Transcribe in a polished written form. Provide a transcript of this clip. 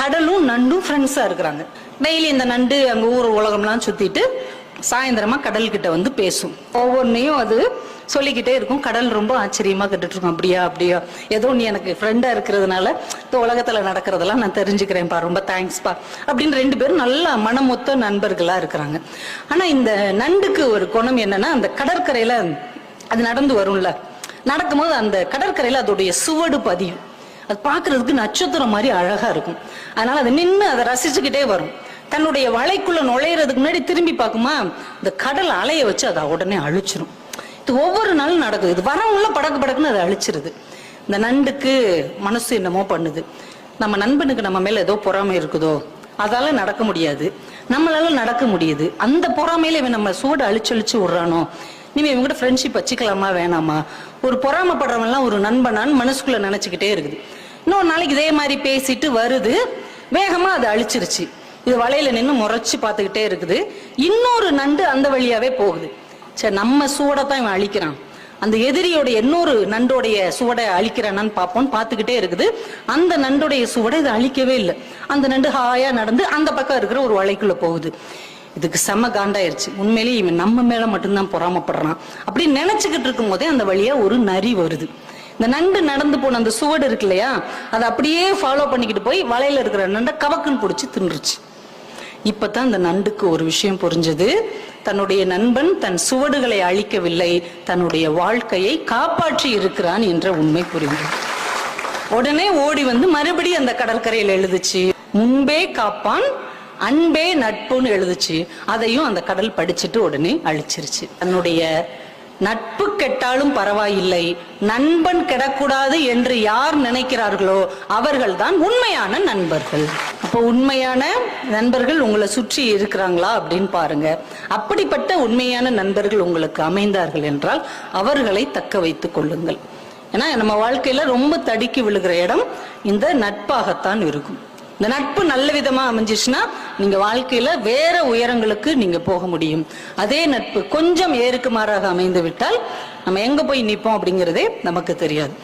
கடலும் நண்டும் ஃப்ரெண்ட்ஸா இருக்கிறாங்க. டெய்லி இந்த நண்டு அங்க ஊர் உலகம்லாம் சுத்திட்டு சாயந்தரமா கடல் கிட்ட வந்து பேசும். ஒவ்வொன்னையும் அது சொல்லிக்கிட்டே இருக்கும். கடல் ரொம்ப ஆச்சரியமா கேட்டுட்டு இருக்கும். அப்படியா அப்படியா, ஏதோ நீ எனக்கு ஃப்ரெண்டா இருக்கிறதுனால இந்த உலகத்துல நடக்கிறதெல்லாம் நான் தெரிஞ்சுக்கிறேன்ப்பா, ரொம்ப தேங்க்ஸ்பா அப்படின்னு 2 பேரும் நல்லா மனமொத்த நண்பர்களா இருக்கிறாங்க. ஆனா இந்த நண்டுக்கு ஒரு குணம் என்னன்னா, அந்த கடற்கரையில அது நடந்து வரும்ல, நடக்கும்போது அந்த கடற்கரையில அதோடைய சுவடு பதியும். அது பாக்குறதுக்கு நட்சத்திரம் மாதிரி அழகா இருக்கும். அதனால அதை நின்று அதை ரசிச்சுக்கிட்டே வரும். தன்னுடைய வலைக்குள்ள நுழையிறதுக்கு முன்னாடி திரும்பி பார்க்குமா, இந்த கடல் அலைய வச்சு அதை உடனே அழிச்சிரும். இது ஒவ்வொரு நாளும் நடக்குது. இது வரவுள்ள படக்கு படக்குன்னு அதை அழிச்சிருது. இந்த நண்டுக்கு மனசு என்னமோ பண்ணுது. நம்ம நண்பனுக்கு நம்ம மேல ஏதோ பொறாமை இருக்குதோ, அதால நடக்க முடியாது, நம்மளால நடக்க முடியுது. அந்த பொறாமையில இவன் நம்ம சூடு அழிச்சு விடுறானோ, இனிமே இவங்க கூட ஃப்ரெண்ட்ஷிப் வச்சுக்கலாமா வேணாமா, ஒரு பொறாமப்படுறவன் எல்லாம் ஒரு நண்பனான்னு மனசுக்குள்ள நினைச்சுக்கிட்டே இருக்குது. இன்னொரு நாளைக்கு இதே மாதிரி பேசிட்டு வருது, வேகமா அதை அழிச்சிருச்சு. இது வலையில நின்று முறைச்சு பார்த்துக்கிட்டே இருக்குது. இன்னொரு நண்டு அந்த வழியாவே போகுது. சரி, நம்ம சூடத்தான் இவன் அழிக்கிறான், அந்த எதிரியோட இன்னொரு நண்டோடைய சுவடை அழிக்கிறானான்னு பார்ப்போம்னு பார்த்துக்கிட்டே இருக்குது. அந்த நண்டோடைய சுவடை இதை அழிக்கவே இல்லை. அந்த நண்டு ஹாயா நடந்து அந்த பக்கம் இருக்கிற ஒரு வலைக்குள்ள போகுது. இதுக்கு செம காண்டாயிருச்சு. உண்மையிலேயே இவன் நம்ம மேல மட்டும்தான் பொறாமப்படுறான் அப்படின்னு நினைச்சுக்கிட்டு இருக்கும் போதே அந்த வழியா ஒரு நரி வருது. இந்த நண்டு நடந்து போன அந்த சுவடு இருக்கு இல்லையா, அதை அப்படியே ஃபாலோ பண்ணிக்கிட்டு போய் வலையில இருக்கிற நண்டை கவக்குன்னு பிடிச்சி தின்றுச்சு. இப்பதான் இந்த நண்டுக்கு ஒரு விஷயம் புரிஞ்சது. தன்னுடைய நண்பன் தன் சுவடுகளை அழிக்கவில்லை, தன்னுடைய வாழ்க்கையை காப்பாற்றி இருக்கிறான் என்ற உண்மை புரிந்தது. உடனே ஓடி வந்து மறுபடியும் அந்த கடற்கரையில் எழுதுச்சு, முன்பே காப்பான் அன்பே நட்புன்னு எழுதுச்சு. அதையும் அந்த கடல் படிச்சுட்டு உடனே அழிச்சிருச்சு. தன்னுடைய நட்பு கெட்டாலும் பரவாயில்லை, நண்பன் கெடக்கூடாது என்று யார் நினைக்கிறார்களோ அவர்கள் தான் உண்மையான நண்பர்கள். அப்போ உண்மையான நண்பர்கள் உங்களை சுற்றி இருக்கிறாங்களா அப்படின்னு பாருங்க. அப்படிப்பட்ட உண்மையான நண்பர்கள் உங்களுக்கு அமைந்தார்கள் என்றால் அவர்களை தக்க வைத்துக் கொள்ளுங்கள். ஏன்னா நம்ம வாழ்க்கையில ரொம்ப தடுக்கி விழுகிற இடம் இந்த நட்பாகத்தான் இருக்கும். இந்த நட்பு நல்ல விதமா அமைஞ்சிச்சுன்னா நீங்க வாழ்க்கையில வேற உயரங்களுக்கு நீங்க போக முடியும். அதே நட்பு கொஞ்சம் ஏறுக்கு மாறாக அமைந்து விட்டால் நம்ம எங்க போய் நிற்போம் அப்படிங்கிறதே நமக்கு தெரியாது.